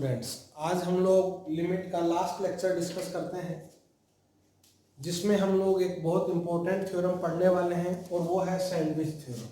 Students, आज हम लोग लिमिट का लास्ट लेक्चर डिस्कस करते हैं जिसमें हम लोग एक बहुत इंपॉर्टेंट थ्योरम पढ़ने वाले हैं और वो है सैंडविच थ्योरम।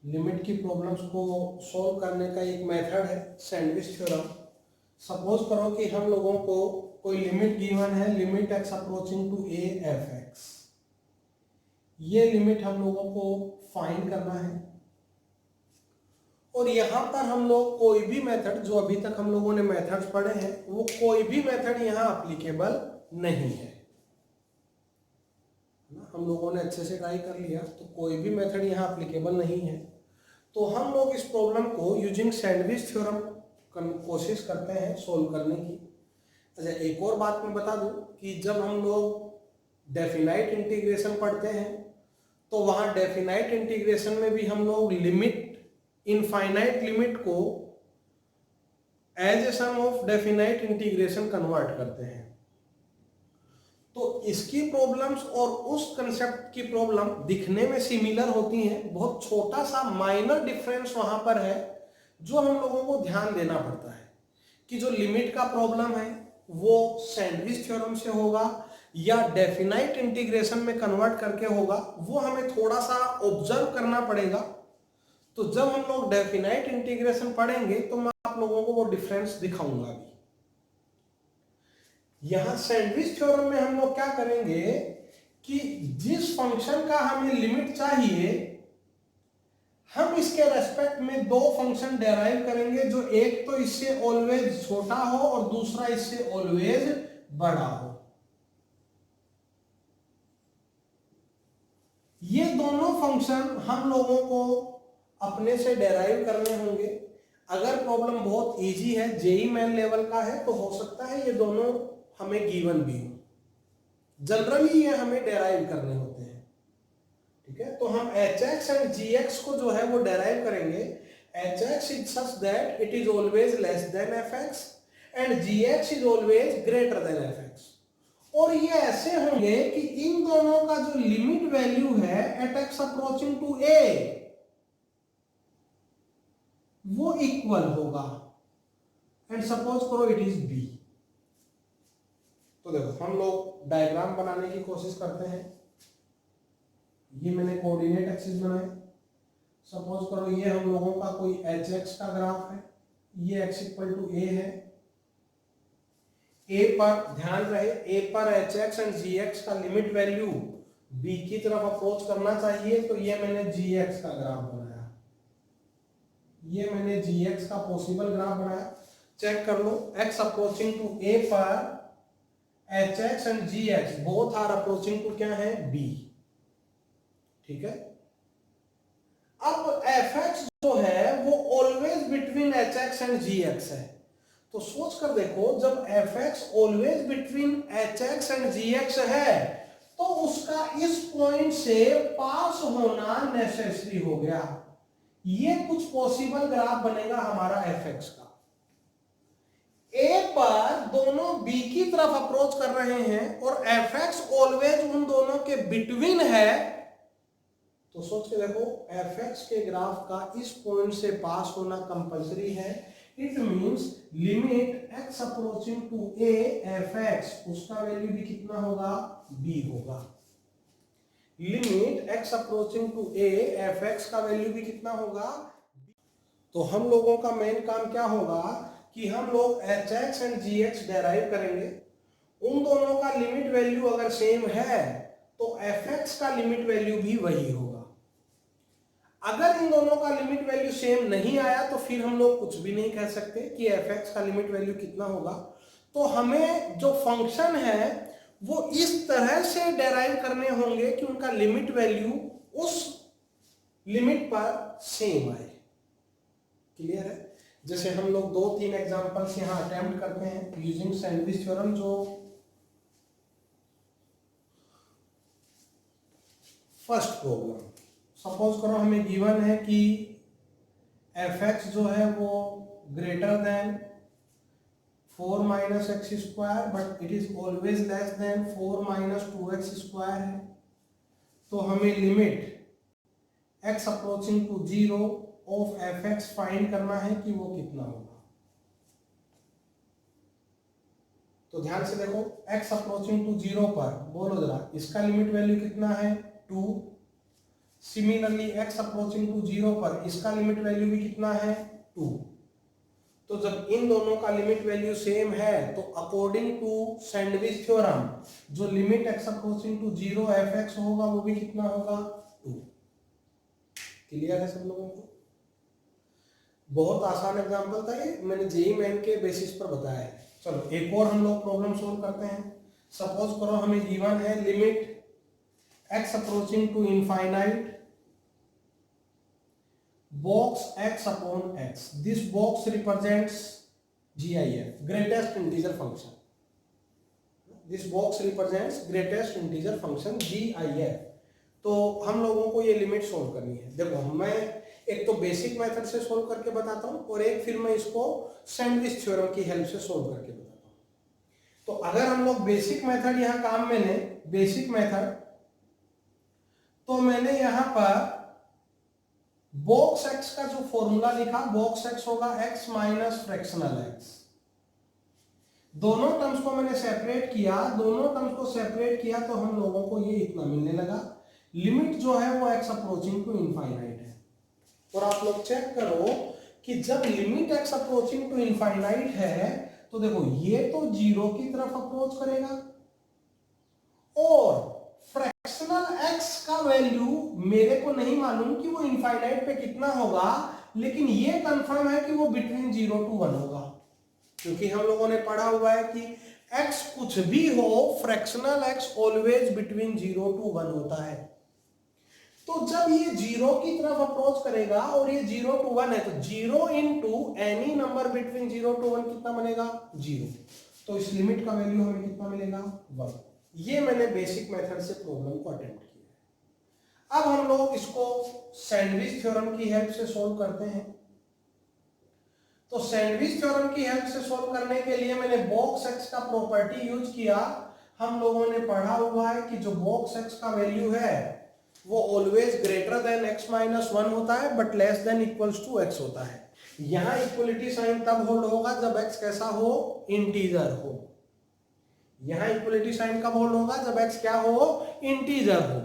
लिमिट की प्रॉब्लम्स को सॉल्व करने का एक मेथड है सैंडविच थ्योरम। सपोज करो कि हम लोगों को कोई लिमिट गिवन है, limit x approaching to a f x. ये लिमिट हम लोगों को फाइंड करना है और यहाँ पर हम लोग कोई भी मेथड, जो अभी तक हम लोगों ने मेथड्स पढ़े हैं, वो कोई भी मेथड यहाँ एप्लीकेबल नहीं है। हम लोगों ने अच्छे से ट्राई कर लिया तो कोई भी मेथड यहाँ एप्लीकेबल नहीं है। तो हम लोग इस प्रॉब्लम को यूजिंग सैंडविच थ्योरम कोशिश करते हैं सोल्व करने की। अच्छा, एक और बात मैं बता दूं कि जब हम लोग डेफिनाइट इंटीग्रेशन पढ़ते हैं तो वहाँ डेफिनाइट इंटीग्रेशन में भी हम लोग लिमिट, इनफाइनाइट लिमिट को as a sum of definite integration convert करते हैं। तो इसकी प्रॉब्लम्स और उस कंसेप्ट की प्रॉब्लम दिखने में सिमिलर होती हैं, बहुत छोटा सा माइनर डिफरेंस वहां पर है जो हम लोगों को ध्यान देना पड़ता है कि जो लिमिट का प्रॉब्लम है वो सैंडविच थ्योरम से होगा या डेफिनाइट इंटीग्रेशन में कन्वर्ट करके होगा, वो हमें थोड़ा सा ऑब्जर्व करना पड़ेगा। तो जब हम लोग डेफिनाइट इंटीग्रेशन पढ़ेंगे तो मैं आप लोगों को वो डिफरेंस दिखाऊंगा भी। यहां सैंडविच थ्योरम में हम लोग क्या करेंगे कि जिस फंक्शन का हमें लिमिट चाहिए, हम इसके रेस्पेक्ट में दो फंक्शन डेराइव करेंगे, जो एक तो इससे ऑलवेज छोटा हो और दूसरा इससे ऑलवेज बड़ा हो। ये दोनों फंक्शन हम लोगों को अपने से डेराइव करने होंगे। अगर प्रॉब्लम बहुत इजी है, जेई मेन लेवल का है, तो हो सकता है ये दोनों हमें गिवन भी हो। जनरली ये हमें डेराइव करने होते हैं, ठीक है। तो हम h x and g x को जो है वो डेराइव करेंगे। H x is such that it is always less than f x and g x is always greater than f x. और ये ऐसे होंगे कि इन दोनों का जो लिमिट वैल्यू है at x approaching to a, वो इक्वल होगा। एंड सपोज करो इट इज बी। तो देखो, हम लोग डायग्राम बनाने की कोशिश करते हैं। ये मैंने कोऑर्डिनेट एक्सिस बनाए। सपोज करो ये हम लोगों का कोई एच एक्स का ग्राफ है, ये एक्स इक्वल टू ए है। ए पर ध्यान रहे, ए पर h x and g x का लिमिट वैल्यू बी की तरफ अप्रोच करना चाहिए। तो ये मैंने जी एक्स का ग्राफ बनाया, ये मैंने जी एक्स का पॉसिबल ग्राफ बनाया। चेक कर लो, एक्स अप्रोचिंग टू ए पर h x and g x both are approaching to क्या है, बी, ठीक है। अब एफ एक्स जो है वो always between h x and g x है। तो सोच कर देखो, जब f x always between h x and g x है तो उसका इस पॉइंट से पास होना नेसेसरी हो गया। ये कुछ पॉसिबल ग्राफ बनेगा हमारा एफ एक्स का। ए पर दोनों बी की तरफ अप्रोच कर रहे हैं और एफ एक्स ऑलवेज उन दोनों के बिटवीन है। तो सोच के देखो, एफ एक्स के ग्राफ का इस पॉइंट से पास होना कंपल्सरी है। It means limit x approaching to a f x, उसका वैल्यू भी कितना होगा, बी होगा। Limit x approaching to a f x का वैल्यू भी कितना होगा। तो हम लोगों का मेन काम क्या होगा कि हम लोग h x and g x derive करेंगे। उन दोनों का लिमिट वैल्यू अगर सेम है तो एफ एक्स का लिमिट वैल्यू भी वही होगा। अगर इन दोनों का लिमिट वैल्यू सेम नहीं आया तो फिर हम लोग कुछ भी नहीं कह सकते कि एफ एक्स का लिमिट वैल्यू कितना होगा। तो हमें जो फंक्शन है वो इस तरह से डेराइव करने होंगे कि उनका लिमिट वैल्यू उस लिमिट पर सेम आए। क्लियर है? जैसे हम लोग 2-3 एग्जांपल्स यहां अटेम्प्ट करते हैं यूजिंग सैंडविच थ्योरम। जो फर्स्ट प्रॉब्लम, सपोज करो हमें गिवन है कि एफ एक्स जो है वो greater than 4 minus x square but it is always less than 4 minus 2x square है। तो हमें limit x approaching to 0 of f x find करना है कि वो कितना होगा। तो ध्यान से देखो, x अप्रोचिंग टू 0 पर बोलो जरा, इसका लिमिट वैल्यू कितना है 2। सिमिलरली x अप्रोचिंग टू 0 पर इसका लिमिट वैल्यू भी कितना है 2। तो जब इन दोनों का लिमिट वैल्यू सेम है तो अकॉर्डिंग टू सैंडविच थ्योरम जो limit x approaching to 0 f x होगा वो भी कितना होगा 2। क्लियर है सब लोगों को? बहुत आसान एग्जांपल था ये, मैंने जेईई मेन के बेसिस पर बताया है। चलो एक और हम लोग प्रॉब्लम सोल्व करते हैं। सपोज करो हमें गिवन है limit x approaching to infinite box x upon x. This box represents GIF, greatest integer function. This box represents greatest integer function GIF. तो हम लोगों को ये लिमिट सोल्व करनी है। देखो मैं एक तो बेसिक मेथड से सोल्व करके बताता हूँ और एक फिर मैं इसको सैंडविच थ्योरम की हेल्प से सोल्व करके बताता हूँ। तो अगर हम लोग बेसिक मेथड यहाँ काम में लें, बेसिक मेथड, तो मैंने यहाँ पर बॉक्स x का जो फॉर्मूला लिखा, बॉक्स x होगा x माइनस फ्रैक्शनल x। दोनों टर्म्स को मैंने सेपरेट किया, दोनों टर्म्स को सेपरेट किया तो हम लोगों को ये इतना मिलने लगा। लिमिट जो है वो x अप्रोचिंग टू इनफाइनाइट है। और आप लोग चेक करो कि जब limit x approaching to infinite है तो देखो ये तो 0 की तरफ अप्रोच करेगा और फ्रैक्शनल x का वैल्यू मेरे को नहीं मालूम कि वो इनफाइनाइट पे कितना होगा, लेकिन ये कंफर्म है कि वो बिटवीन 0 to 1 होगा, क्योंकि हम लोगों ने पढ़ा हुआ है कि x कुछ भी हो fractional x always between 0 to 1 होता है। तो जब ये 0 की तरफ अप्रोच करेगा और ये 0 to 1 है तो 0 into any number between 0 to 1 कितना बनेगा 0। तो इस लिमिट का वैल्यू हमें कितना मिलेगा 1। ये मैंने बेसिक मेथड से प्रॉब्लम को अटेम्प्ट किया। अब हम लोग इसको सैंडविच थ्योरम की हेल्प से सोल्व करते हैं। तो सैंडविच थ्योरम की हेल्प से सोल्व करने के लिए मैंने बॉक्स x का प्रॉपर्टी यूज किया। हम लोगों ने पढ़ा हुआ है कि जो बॉक्स x का वैल्यू है वो always greater than x minus 1 होता है but less than equals to x होता है। यहां इक्वलिटी साइन तब होल्ड होगा जब x कैसा हो, इंटीजर हो। यहां इक्वलिटी साइन कब होल्ड होगा, जब x क्या हो, इंटीजर हो।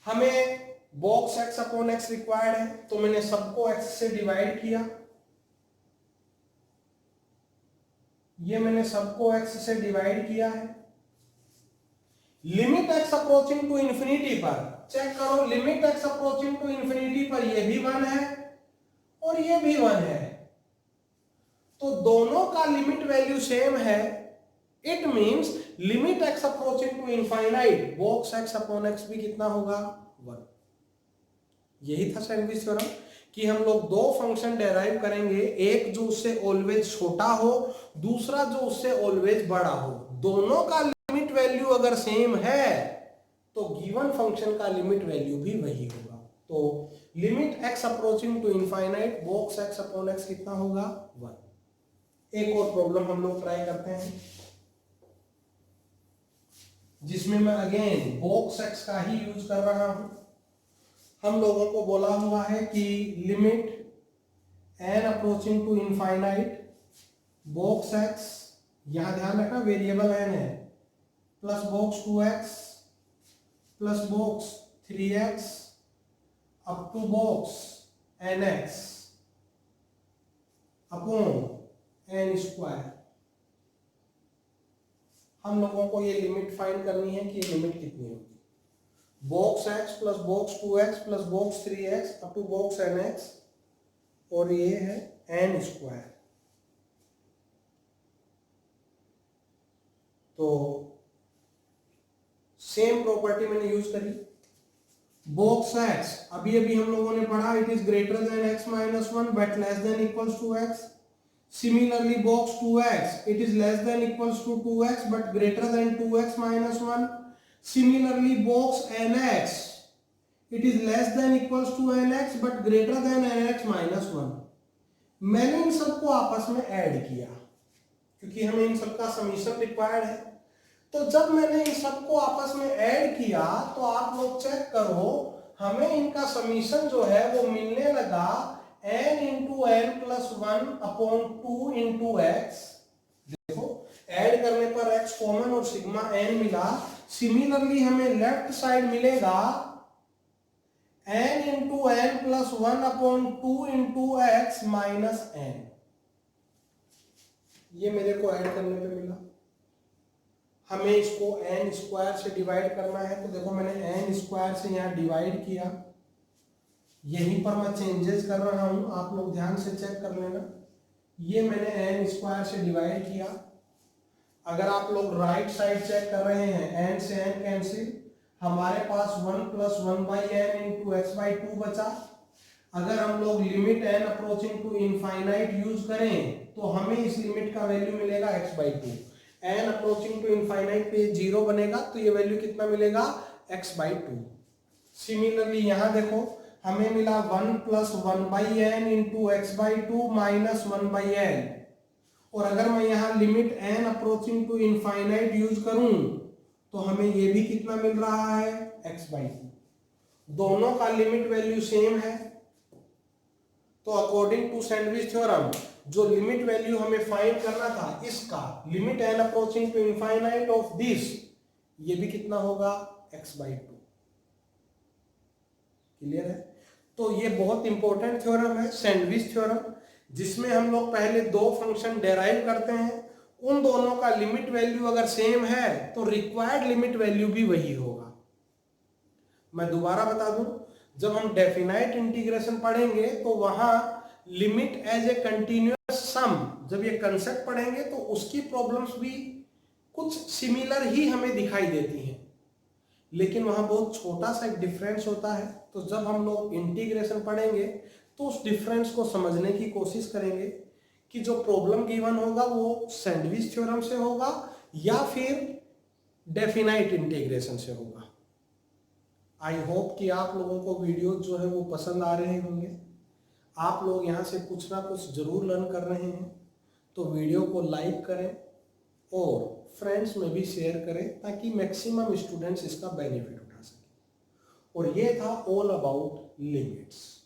हमें box x upon x required है तो मैंने सबको x से डिवाइड किया। ये मैंने सबको x से डिवाइड किया है। Limit x approaching to infinity पर चेक करो, limit x approaching to infinity पर ये भी 1 है और ये भी 1 है, तो दोनों का लिमिट वैल्यू सेम है। It means limit x approaching to infinite box x upon x भी कितना होगा 1। यही था सैंडविच थ्योरम कि हम लोग दो फंक्शन डेराइव करेंगे, एक जो उससे ऑलवेज छोटा हो, दूसरा जो उससे ऑलवेज बड़ा हो। दोनों का लिमिट वैल्यू अगर सेम है तो गिवन फंक्शन का लिमिट वैल्यू भी वही होगा। तो limit x approaching to infinite box x upon x कितना होगा 1। एक और प्रॉब्लम हम लोग ट्राई करते हैं जिसमें मैं अगेन बॉक्स x का ही यूज कर रहा हूं। हम लोगों को बोला हुआ है कि limit n approaching to infinite box x, यहां ध्यान रखना वेरिएबल n है, plus box 2x plus box 3x up to box nx upon n square. हम लोगों को ये लिमिट फाइंड करनी है कि ये लिमिट कितनी होगी। Box x plus box 2x plus box 3x up to box nx और ये है n स्क्वायर। तो सेम प्रॉपर्टी मैंने यूज करी। बॉक्स x अभी अभी हम लोगों ने पढ़ा it is greater than x minus 1 but less than equals to x। Similarly, box 2x, it is less than equals to 2x but greater than 2x minus 1. Similarly, box nx, it is less than equals to nx but greater than nx minus 1. मैंने इन सबको आपस में add किया क्योंकि हमें इन सबका summation required है। तो जब मैंने इन सबको आपस में ऐड किया तो आप लोग चेक करो, हमें इनका समीशन जो है वो मिलने लगा n into n plus 1/2 into x, देखो ऐड करने पर x कॉमन और सिग्मा n मिला। सिमिलरली हमें लेफ्ट साइड मिलेगा n into n plus 1/2 into x minus n। ये मेरे को ऐड करने पे मिला। हमें इसको n स्क्वायर से डिवाइड करना है, तो देखो मैंने n स्क्वायर से यहाँ डिवाइड किया, यहीं पर मैं चेंजेस कर रहा हूं, आप लोग ध्यान से चेक कर लेना। ये मैंने n स्क्वायर से डिवाइड किया। अगर आप लोग राइट साइड चेक कर रहे हैं, n से n कैंसिल, हमारे पास 1 plus 1/n into x by 2 बचा। अगर हम लोग limit n approaching to infinite use करें तो हमें इस लिमिट का वैल्यू मिलेगा x by 2। n approaching to infinite पे 0 बनेगा तो ये वैल्यू कितना मिलेगा, x बाई 2। सिमिलरली यहां देखो हमें मिला 1 plus 1/n into x by 2 minus 1/n। और अगर मैं यहाँ limit n approaching to infinite use करूं तो हमें ये भी कितना मिल रहा है, x बाई 2। दोनों का लिमिट वैल्यू सेम है, तो अकॉर्डिंग टू सैंडविच थ्योरम जो लिमिट वैल्यू हमें फाइंड करना था इसका, limit n approaching to infinite of this, ये भी कितना होगा, x बाई 2। क्लियर है? तो ये बहुत इंपॉर्टेंट थ्योरम है सैंडविच थ्योरम, जिसमें हम लोग पहले दो फंक्शन डेराइव करते हैं, उन दोनों का लिमिट वैल्यू अगर सेम है तो रिक्वायर्ड लिमिट वैल्यू भी वही होगा। मैं दोबारा बता दूं, जब हम डेफिनाइट इंटीग्रेशन पढ़ेंगे तो वहां लिमिट एज ए कंटिन्यूअस सम, जब ये कंसेप्ट पढ़ेंगे तो उसकी प्रॉब्लम्स भी कुछ सिमिलर ही हमें दिखाई देती हैं, लेकिन वहां बहुत छोटा सा एक डिफरेंस होता है। तो जब हम लोग इंटीग्रेशन पढ़ेंगे तो उस डिफरेंस को समझने की कोशिश करेंगे कि जो प्रॉब्लम गिवन होगा वो सैंडविच थ्योरम से होगा या फिर डेफिनाइट इंटीग्रेशन से होगा। आई होप कि आप लोगों को वीडियो जो है वो पसंद आ रहे होंगे, आप लोग यहाँ से कुछ ना कुछ जरूर लर्न कर रहे हैं। तो वीडियो को लाइक करें और फ्रेंड्स में भी शेयर करें ताकि मैक्सिमम स्टूडेंट्स इसका बेनिफिट उठा सकें। और ये था ऑल अबाउट लिमिट्स।